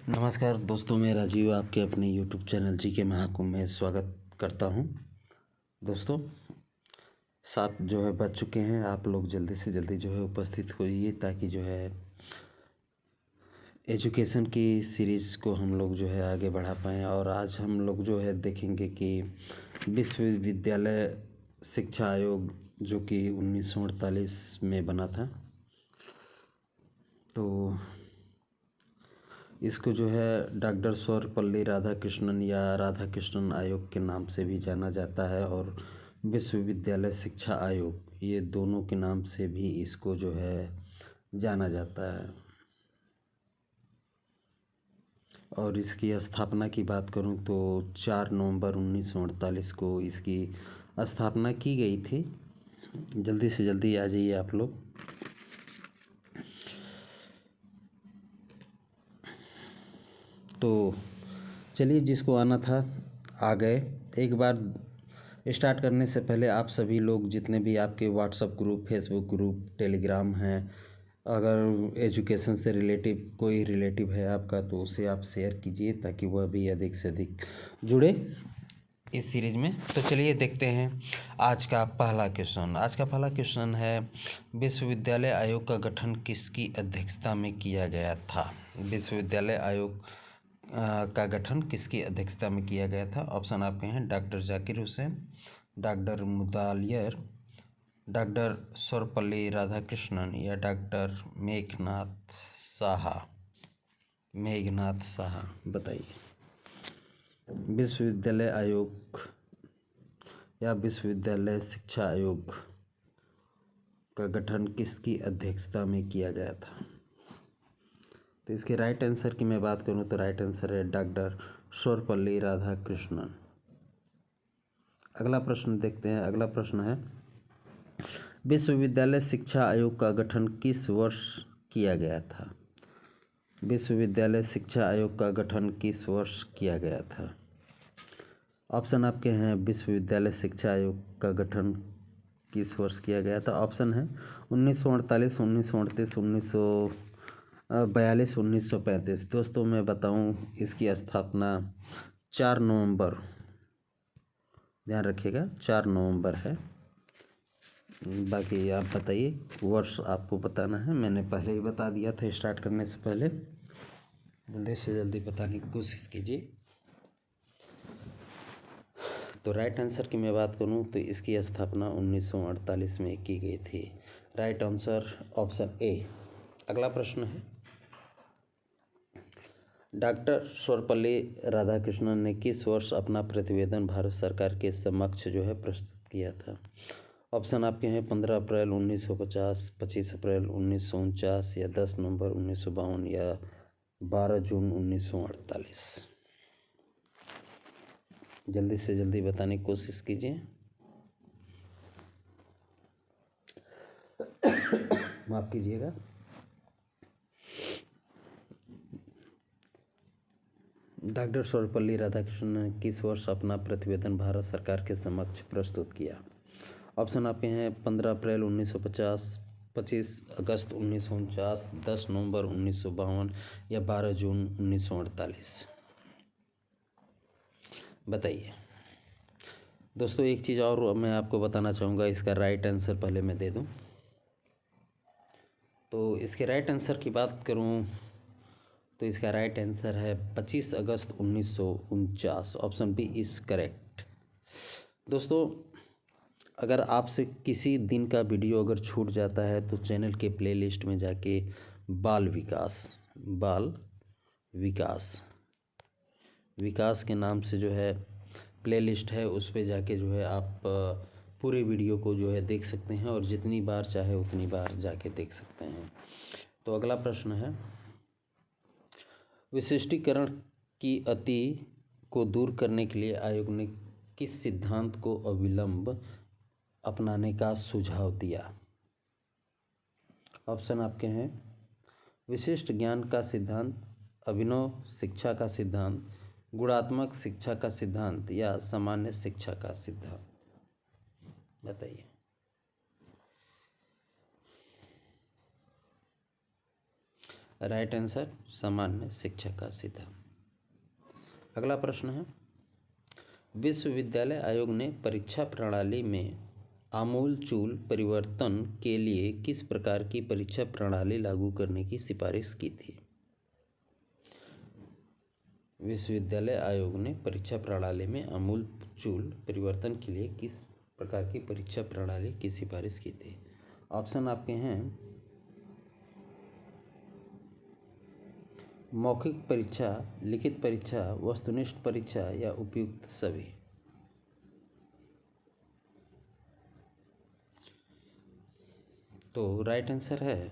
नमस्कार दोस्तों, मैं राजीव आपके अपने यूट्यूब चैनल जी के महाकुंभ में स्वागत करता हूं। दोस्तों, 7 जो है बज चुके हैं। आप लोग जल्दी से जल्दी जो है उपस्थित होइए ताकि जो है एजुकेशन की सीरीज़ को हम लोग जो है आगे बढ़ा पाएँ। और आज हम लोग जो है देखेंगे कि विश्वविद्यालय शिक्षा आयोग जो कि 1948 में बना था, तो इसको जो है डॉक्टर सर्वपल्ली राधाकृष्णन या राधाकृष्णन आयोग के नाम से भी जाना जाता है, और विश्वविद्यालय शिक्षा आयोग, ये दोनों के नाम से भी इसको जो है जाना जाता है। और इसकी स्थापना की बात करूं तो 4 नवंबर 1948 को इसकी स्थापना की गई थी। जल्दी से जल्दी आ जाइए आप लोग। तो चलिए, जिसको आना था आ गए। एक बार स्टार्ट करने से पहले आप सभी लोग, जितने भी आपके WhatsApp group, Facebook group, Telegram हैं, अगर एजुकेशन से कोई रिलेटिव है आपका, तो उसे आप शेयर कीजिए ताकि वह भी अधिक से अधिक जुड़े इस सीरीज में। तो चलिए देखते हैं आज का पहला क्वेश्चन। आज का पहला क्वेश्चन है, विश्वविद्यालय आयोग का गठन किसकी अध्यक्षता में किया गया था? विश्वविद्यालय आयोग का गठन किसकी अध्यक्षता में किया गया था? ऑप्शन आपके हैं doctor Zakir Hussain, doctor Mudaliar, doctor Sarvepalli Radhakrishnan या डॉक्टर मेघनाथ साहा। बताइए, विश्वविद्यालय आयोग या विश्वविद्यालय शिक्षा आयोग का गठन किसकी अध्यक्षता में किया गया था? तो इसके राइट आंसर की मैं बात करूं तो राइट आंसर है डॉक्टर सर्वपल्ली राधाकृष्णन। अगला प्रश्न देखते हैं। अगला प्रश्न है, विश्वविद्यालय शिक्षा आयोग का गठन किस वर्ष किया गया था? विश्वविद्यालय शिक्षा आयोग का गठन किस वर्ष किया गया था? ऑप्शन आपके हैं, विश्वविद्यालय शिक्षा आयोग का गठन किस वर्ष किया गया था? ऑप्शन है 1948, 1938, 1942, 1935। दोस्तों, मैं बताऊं, इसकी स्थापना 4 नवंबर, ध्यान रखिएगा, 4 नवंबर है। बाकी आप बताइए, वर्ष आपको बताना है। मैंने पहले ही बता दिया था स्टार्ट करने से पहले। जल्दी से जल्दी बताने की कोशिश कीजिए। तो राइट आंसर की मैं बात करूं तो इसकी स्थापना 1948 में की गई थी। Right answer option A. अगला प्रश्न है, डॉक्टर सर्वपल्ली राधाकृष्णन ने किस वर्ष अपना प्रतिवेदन भारत सरकार के समक्ष जो है प्रस्तुत किया था? ऑप्शन आपके हैं 15 अप्रैल 1950, 25 अप्रैल 1949 या 10 नवंबर 1952 या 12 जून 1948। जल्दी से जल्दी बताने की कोशिश कीजिए। माफ़ कीजिएगा। डॉक्टर सर्वपल्ली राधाकृष्णन ने किस वर्ष अपना प्रतिवेदन भारत सरकार के समक्ष प्रस्तुत किया? ऑप्शन आपके हैं 15 अप्रैल 1950, 25 अगस्त 1949, 10 नवंबर 1952 या 12 जून 1948। बताइए। दोस्तों, एक चीज़ और मैं आपको बताना चाहूँगा, इसका राइट आंसर पहले मैं दे दूँ। तो इसके राइट आंसर की बात करूँ तो इसका राइट आंसर है 25 अगस्त 1949। Option B is correct. दोस्तों, अगर आपसे किसी दिन का वीडियो अगर छूट जाता है तो चैनल के प्लेलिस्ट में जाके बाल विकास के नाम से जो है प्लेलिस्ट है, उस पे जाके जो है आप पूरे वीडियो को जो है देख सकते हैं, और जितनी बार चाहे उतनी बार जाके देख सकते हैं। तो अगला प्रश्न है, विशिष्टीकरण की अति को दूर करने के लिए आयोग ने किस सिद्धांत को अविलंब अपनाने का सुझाव दिया? ऑप्शन आपके हैं विशिष्ट ज्ञान का सिद्धांत, अभिनव शिक्षा का सिद्धांत, गुणात्मक शिक्षा का सिद्धांत या सामान्य शिक्षा का सिद्धांत। बताइए। राइट आंसर सामान्य शिक्षा का सिद्धांत। अगला प्रश्न है, विश्वविद्यालय आयोग ने परीक्षा प्रणाली में आमूलचूल परिवर्तन के लिए किस प्रकार की परीक्षा प्रणाली लागू करने की सिफारिश की थी? विश्वविद्यालय आयोग ने परीक्षा प्रणाली में आमूलचूल परिवर्तन के लिए किस प्रकार की परीक्षा प्रणाली की सिफारिश की थी? ऑप्शन आपके हैं मौखिक परीक्षा, लिखित परीक्षा, वस्तुनिष्ठ परीक्षा या उपयुक्त सभी। तो राइट आंसर है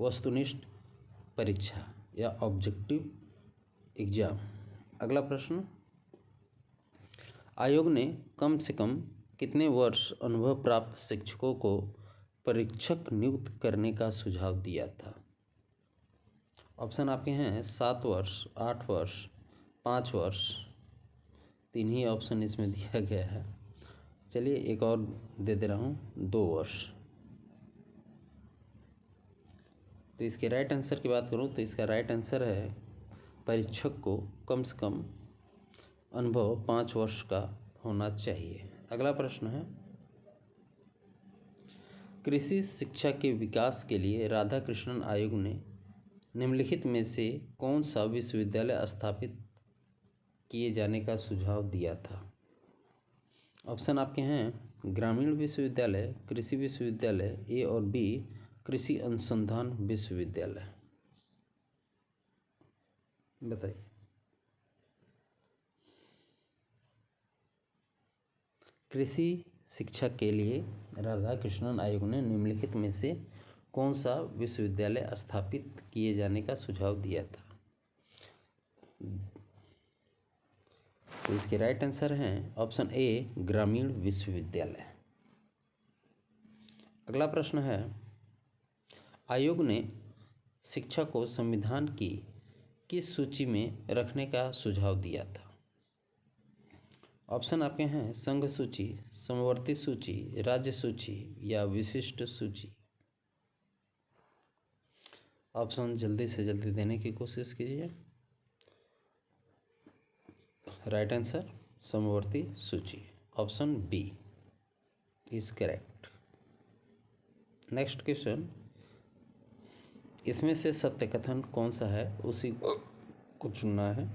वस्तुनिष्ठ परीक्षा या ऑब्जेक्टिव एग्जाम। अगला प्रश्न, आयोग ने कम से कम कितने वर्ष अनुभव प्राप्त शिक्षकों को परीक्षक नियुक्त करने का सुझाव दिया था? ऑप्शन आपके हैं 7 वर्ष, 8 वर्ष, 5 वर्ष। 3 ही ऑप्शन इसमें दिया गया है। चलिए एक और दे दे रहा हूँ, 2 वर्ष। तो इसके राइट आंसर की बात करूँ तो इसका राइट आंसर है परीक्षक को कम से कम अनुभव 5 वर्ष का होना चाहिए। अगला प्रश्न है, कृषि शिक्षा के विकास के लिए राधाकृष्णन आयोग ने निम्नलिखित में से कौन सा विश्वविद्यालय स्थापित किए जाने का सुझाव दिया था? ऑप्शन आपके हैं ग्रामीण विश्वविद्यालय, कृषि विश्वविद्यालय, ए और बी कृषि अनुसंधान विश्वविद्यालय। बताइए। कृषि शिक्षा के लिए राधाकृष्णन आयोग ने निम्नलिखित में से कौन सा विश्वविद्यालय स्थापित किए जाने का सुझाव दिया था? तो इसके राइट आंसर हैं ऑप्शन ए ग्रामीण विश्वविद्यालय। अगला प्रश्न है, आयोग ने शिक्षा को संविधान की किस सूची में रखने का सुझाव दिया था? ऑप्शन आपके हैं संघ सूची, समवर्ती सूची, राज्य सूची या विशिष्ट सूची। ऑप्शन जल्दी से जल्दी देने की कोशिश कीजिए। राइट आंसर समवर्ती सूची, option B is correct. Next question, इसमें से सत्य कथन कौन सा है उसी को चुनना है।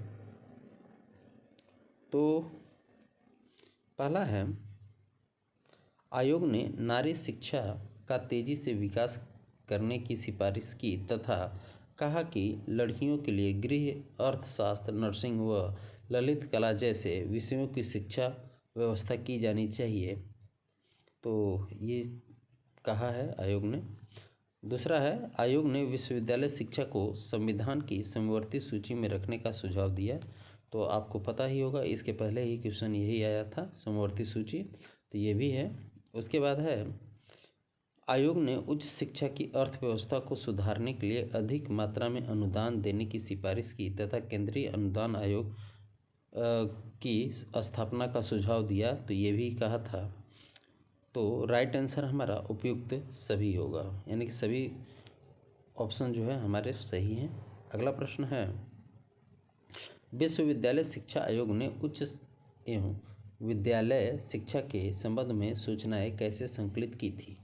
तो पहला है, आयोग ने नारी शिक्षा का तेजी से विकास करने की सिफारिश की तथा कहा कि लड़कियों के लिए गृह अर्थशास्त्र, नर्सिंग व ललित कला जैसे विषयों की शिक्षा व्यवस्था की जानी चाहिए। तो ये कहा है आयोग ने। दूसरा है, आयोग ने विश्वविद्यालय शिक्षा को संविधान की समवर्ती सूची में रखने का सुझाव दिया। तो आपको पता ही होगा, इसके पहले ही क्वेश्चन यही आया था, समवर्ती सूची, तो ये भी है। उसके बाद है, आयोग ने उच्च शिक्षा की अर्थव्यवस्था को सुधारने के लिए अधिक मात्रा में अनुदान देने की सिफारिश की तथा केंद्रीय अनुदान आयोग की स्थापना का सुझाव दिया। तो ये भी कहा था। तो राइट आंसर हमारा उपयुक्त सभी होगा, यानी कि सभी ऑप्शन जो है हमारे सही हैं। अगला प्रश्न है, विश्वविद्यालय शिक्षा आयोग ने उच्च एवं विद्यालय शिक्षा के संबंध में सूचनाएं कैसे संकलित की थी?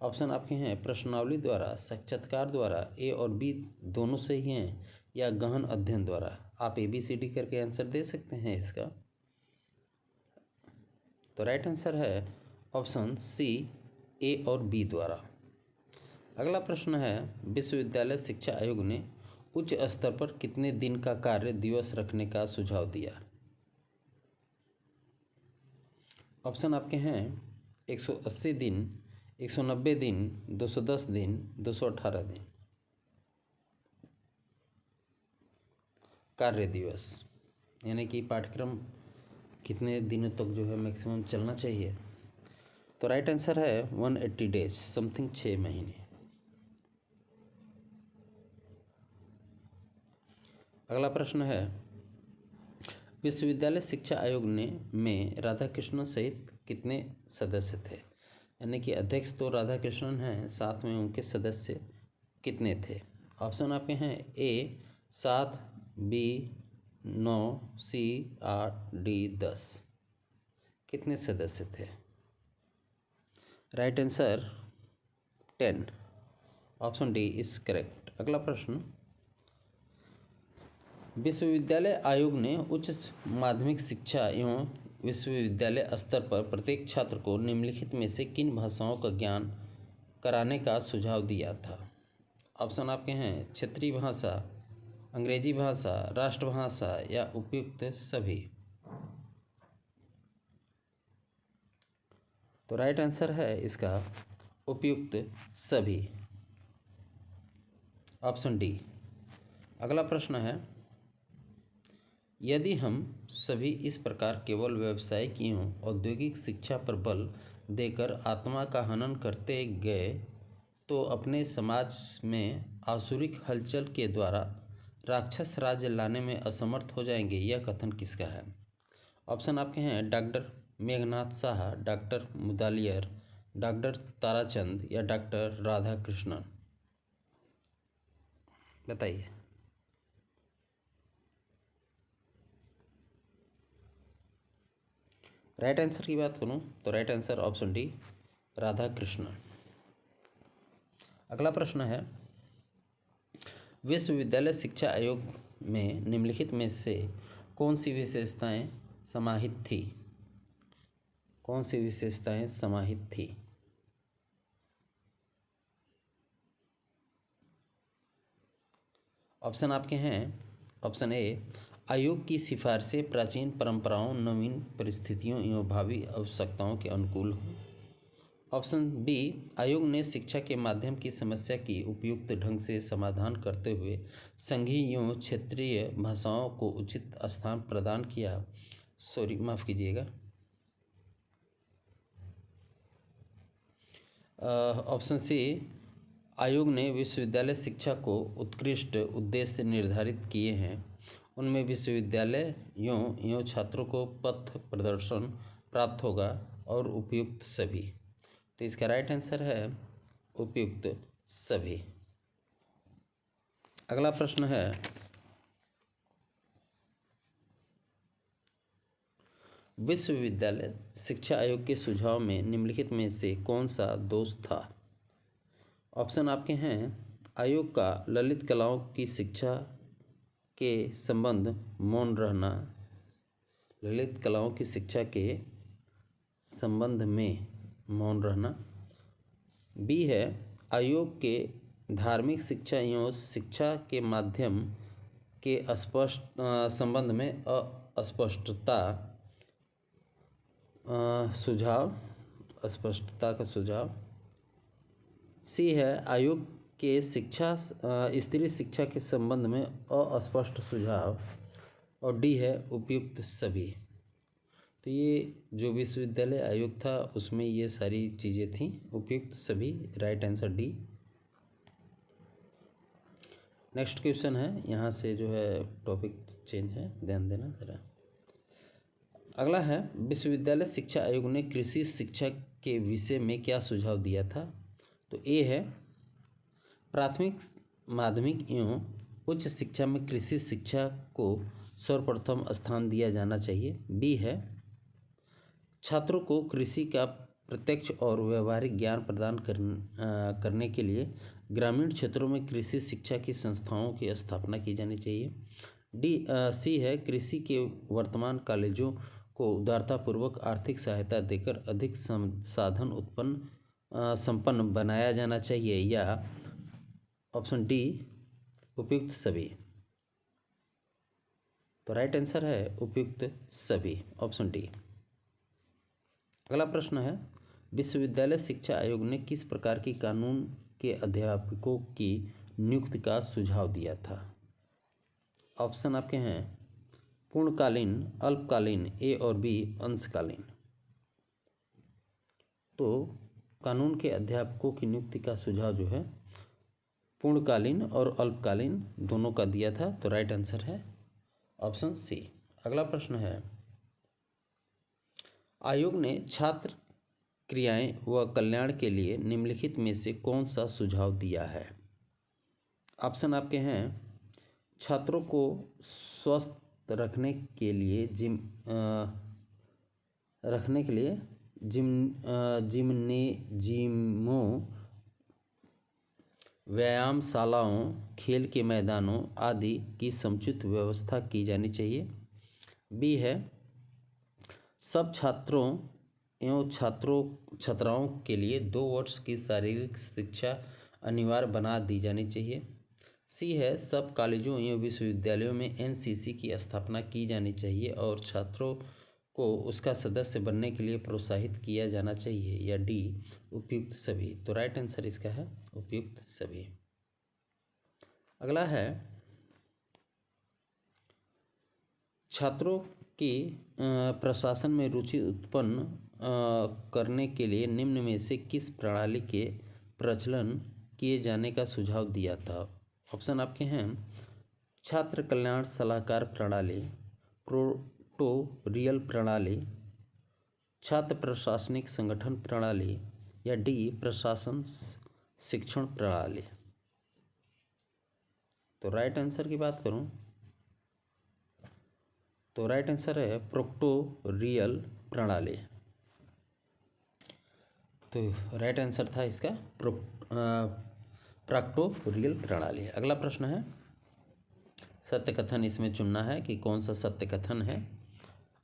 ऑप्शन आपके हैं प्रश्नावली द्वारा, साक्षात्कार द्वारा, ए और बी दोनों सही हैं, या गहन अध्ययन द्वारा। आप ABCD करके आंसर दे सकते हैं इसका। तो राइट आंसर है ऑप्शन सी, ए और बी द्वारा। अगला प्रश्न है, विश्वविद्यालय शिक्षा आयोग ने उच्च स्तर पर कितने दिन का कार्य दिवस रखने का सुझाव दिया? ऑप्शन आपके हैं 180 दिन, 190 दिन, 210 दिन, 218 दिन कार्य दिवस, यानी कि पाठ्यक्रम कितने दिनों तक जो है मैक्सिमम चलना चाहिए। तो राइट आंसर है 180 डेज, समथिंग 6 महीने। अगला प्रश्न है, विश्वविद्यालय शिक्षा आयोग में राधाकृष्णन सहित कितने सदस्य थे? यानी कि अध्यक्ष तो राधाकृष्णन हैं, साथ में उनके सदस्य कितने थे? ऑप्शन आपके हैं ए 7, बी 9, सी 8, डी 10। कितने सदस्य थे? Right answer 10। Option D is correct. अगला प्रश्न, विश्वविद्यालय आयोग ने उच्च माध्यमिक शिक्षा एवं विश्वविद्यालय स्तर पर प्रत्येक छात्र को निम्नलिखित में से किन भाषाओं का ज्ञान कराने का सुझाव दिया था? ऑप्शन आपके हैं क्षेत्रीय भाषा, अंग्रेजी भाषा, राष्ट्रभाषा या उपयुक्त सभी। तो राइट आंसर है इसका उपयुक्त सभी, ऑप्शन डी। अगला प्रश्न है, यदि हम सभी इस प्रकार केवल व्यावसायिक एवं औद्योगिक शिक्षा पर बल देकर आत्मा का हनन करते गए तो अपने समाज में आसुरिक हलचल के द्वारा राक्षस राज्य लाने में असमर्थ हो जाएंगे। यह कथन किसका है? ऑप्शन आपके हैं doctor Meghnath Saha, doctor Mudaliar, doctor Tarachand या डॉक्टर राधा कृष्णन। बताइए। राइट आंसर की बात करूं तो right answer option D Radha Krishnan. अगला प्रश्न है, विश्वविद्यालय शिक्षा आयोग में निम्नलिखित में से कौन सी विशेषताएं समाहित थी? कौन सी विशेषताएं समाहित थी? ऑप्शन आपके हैं, ऑप्शन ए आयोग की सिफारिशें प्राचीन परंपराओं, नवीन परिस्थितियों एवं भावी आवश्यकताओं के अनुकूल हों। ऑप्शन बी आयोग ने शिक्षा के माध्यम की समस्या की उपयुक्त ढंग से समाधान करते हुए संघीय एवं क्षेत्रीय भाषाओं को उचित स्थान प्रदान किया। माफ़ कीजिएगा। ऑप्शन सी आयोग ने विश्वविद्यालय शिक्षा को उत्कृष्ट उद्देश्य निर्धारित किए हैं, उनमें विश्वविद्यालय एवं छात्रों को पथ प्रदर्शन प्राप्त होगा और उपयुक्त सभी। तो इसका राइट आंसर है उपयुक्त सभी। अगला प्रश्न है, विश्वविद्यालय शिक्षा आयोग के सुझाव में निम्नलिखित में से कौन सा दोष था? ऑप्शन आपके हैं आयोग का ललित कलाओं की शिक्षा के संबंध मौन रहना, ललित कलाओं की शिक्षा के संबंध में मौन रहना। बी है आयोग के धार्मिक शिक्षा एवं शिक्षा के माध्यम के संबंध में अस्पष्टता अस्पष्टता का सुझाव। सी है आयोग के शिक्षा स्त्री शिक्षा के संबंध में अस्पष्ट सुझाव। और डी है उपयुक्त सभी। तो ये जो विश्वविद्यालय आयोग था उसमें ये सारी चीज़ें थीं, उपयुक्त सभी, right answer D. Next question है, यहाँ से जो है टॉपिक चेंज है, ध्यान देना ज़रा। अगला है, विश्वविद्यालय शिक्षा आयोग ने कृषि शिक्षा के विषय में क्या सुझाव दिया था? तो ए है प्राथमिक, माध्यमिक एवं उच्च शिक्षा में कृषि शिक्षा को सर्वप्रथम स्थान दिया जाना चाहिए। बी है छात्रों को कृषि का प्रत्यक्ष और व्यवहारिक ज्ञान प्रदान करने के लिए ग्रामीण क्षेत्रों में कृषि शिक्षा की संस्थाओं की स्थापना की जानी चाहिए। सी है कृषि के वर्तमान कॉलेजों को उदारतापूर्वक आर्थिक सहायता देकर अधिक संसाधन संपन्न बनाया जाना चाहिए। या ऑप्शन डी उपयुक्त सभी। तो राइट आंसर है उपयुक्त सभी, ऑप्शन डी। अगला प्रश्न है, विश्वविद्यालय शिक्षा आयोग ने किस प्रकार की कानून के अध्यापकों की नियुक्ति का सुझाव दिया था? ऑप्शन आपके हैं पूर्णकालीन, अल्पकालीन, ए और बी अंशकालीन। तो कानून के अध्यापकों की नियुक्ति का सुझाव जो है पूर्णकालीन और अल्पकालीन दोनों का दिया था। तो राइट आंसर है ऑप्शन सी। अगला प्रश्न है, आयोग ने छात्र क्रियाएं व कल्याण के लिए निम्नलिखित में से कौन सा सुझाव दिया है? ऑप्शन आपके हैं छात्रों को स्वस्थ रखने के लिए जिम्नों, व्यायामशालाओं, खेल के मैदानों आदि की समुचित व्यवस्था की जानी चाहिए। बी है सब छात्रों एवं छात्राओं के लिए 2 वर्ष की शारीरिक शिक्षा अनिवार्य बना दी जानी चाहिए। सी है सब कॉलेजों एवं विश्वविद्यालयों में एनसीसी की स्थापना की जानी चाहिए और छात्रों को उसका सदस्य बनने के लिए प्रोत्साहित किया जाना चाहिए। या डी उपयुक्त सभी। तो राइट आंसर इसका है उपयुक्त सभी। अगला है छात्रों की प्रशासन में रुचि उत्पन्न करने के लिए निम्न में से किस प्रणाली के प्रचलन किए जाने का सुझाव दिया था। ऑप्शन आपके हैं छात्र कल्याण सलाहकार प्रणाली, प्रोटोरियल प्रणाली, छात्र प्रशासनिक संगठन प्रणाली या डी प्रशासन शिक्षण प्रणाली। तो राइट आंसर की बात करूं तो राइट आंसर है प्रोक्टोरियल प्रणाली। तो राइट आंसर था इसका प्रोक्टोरियल प्रणाली। अगला प्रश्न है सत्य कथन इसमें चुनना है कि कौन सा सत्य कथन है।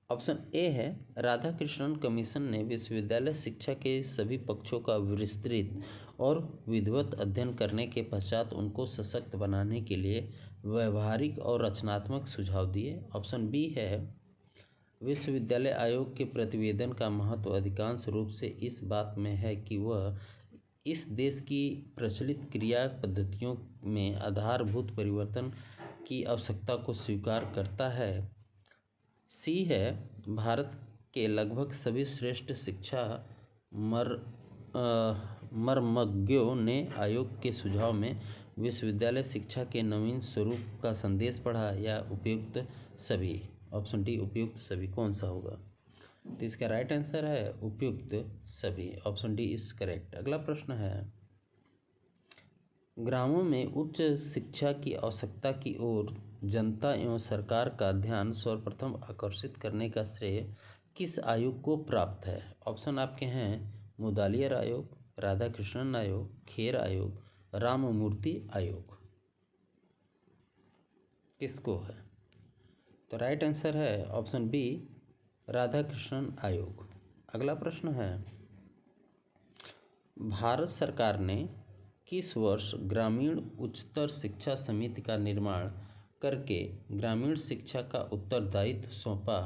ऑप्शन ए है राधाकृष्णन कमीशन ने विश्वविद्यालय शिक्षा के सभी पक्षों का विस्तृत और विधिवत अध्ययन करने के पश्चात उनको सशक्त बनाने के लिए व्यवहारिक और रचनात्मक सुझाव दिए। ऑप्शन बी है विश्वविद्यालय आयोग के प्रतिवेदन का महत्व अधिकांश रूप से इस बात में है कि वह इस देश की प्रचलित क्रिया पद्धतियों में आधारभूत परिवर्तन की आवश्यकता को स्वीकार करता है। सी है भारत के लगभग सभी श्रेष्ठ शिक्षा मर्मज्ञों ने आयोग के सुझाव में विश्वविद्यालय शिक्षा के नवीन स्वरूप का संदेश पढ़ा। या उपयुक्त सभी। ऑप्शन डी उपयुक्त सभी कौन सा होगा। तो इसका राइट आंसर है उपयुक्त सभी। Option D is correct. अगला प्रश्न है ग्रामों में उच्च शिक्षा की आवश्यकता की ओर जनता एवं सरकार का ध्यान सर्वप्रथम आकर्षित करने का श्रेय किस आयोग को प्राप्त है। ऑप्शन आपके हैं मुदालियर आयोग, राधाकृष्णन आयोग, खेर आयोग, राममूर्ति आयोग। किसको है। तो राइट आंसर है ऑप्शन बी राधाकृष्णन आयोग। अगला प्रश्न है भारत सरकार ने किस वर्ष ग्रामीण उच्चतर शिक्षा समिति का निर्माण करके ग्रामीण शिक्षा का उत्तरदायित्व सौंपा।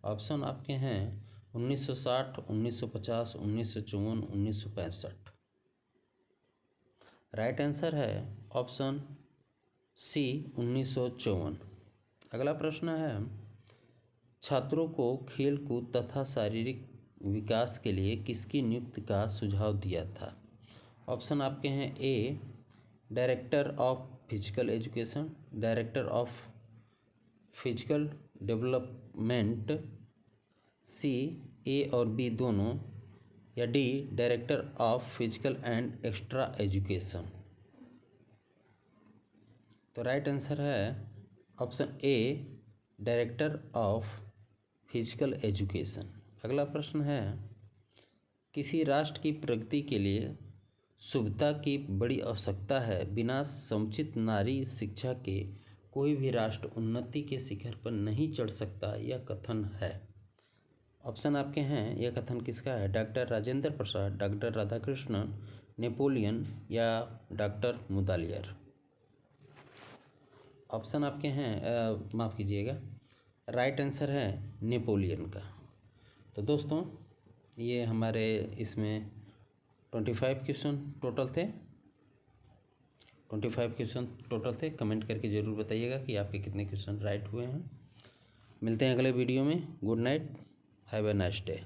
ऑप्शन आपके हैं 1960, 1950, 1954, 1965। राइट आंसर है ऑप्शन सी 1954। अगला प्रश्न है छात्रों को खेलकूद तथा शारीरिक विकास के लिए किसकी नियुक्ति का सुझाव दिया था। ऑप्शन आपके हैं A director of physical education, director of physical development, C A और बी दोनों, या D director of physical and extra education. तो राइट आंसर है option A director of physical education. अगला प्रश्न है किसी राष्ट्र की प्रगति के लिए शुभता की बड़ी आवश्यकता है। बिना समुचित नारी शिक्षा के कोई भी राष्ट्र उन्नति के शिखर पर नहीं चढ़ सकता। यह कथन है। ऑप्शन आपके हैं यह कथन किसका है। Doctor Rajendra Prasad, doctor Radhakrishnan, Napoleon या डॉक्टर मुदालियर। ऑप्शन आपके हैं माफ़ कीजिएगा, राइट आंसर है नेपोलियन का। तो दोस्तों ये हमारे इसमें 25 क्वेश्चन टोटल थे। 25 क्वेश्चन टोटल थे। कमेंट करके ज़रूर बताइएगा कि आपके कितने क्वेश्चन राइट हुए हैं। मिलते हैं अगले वीडियो में। Good night, have a nice day.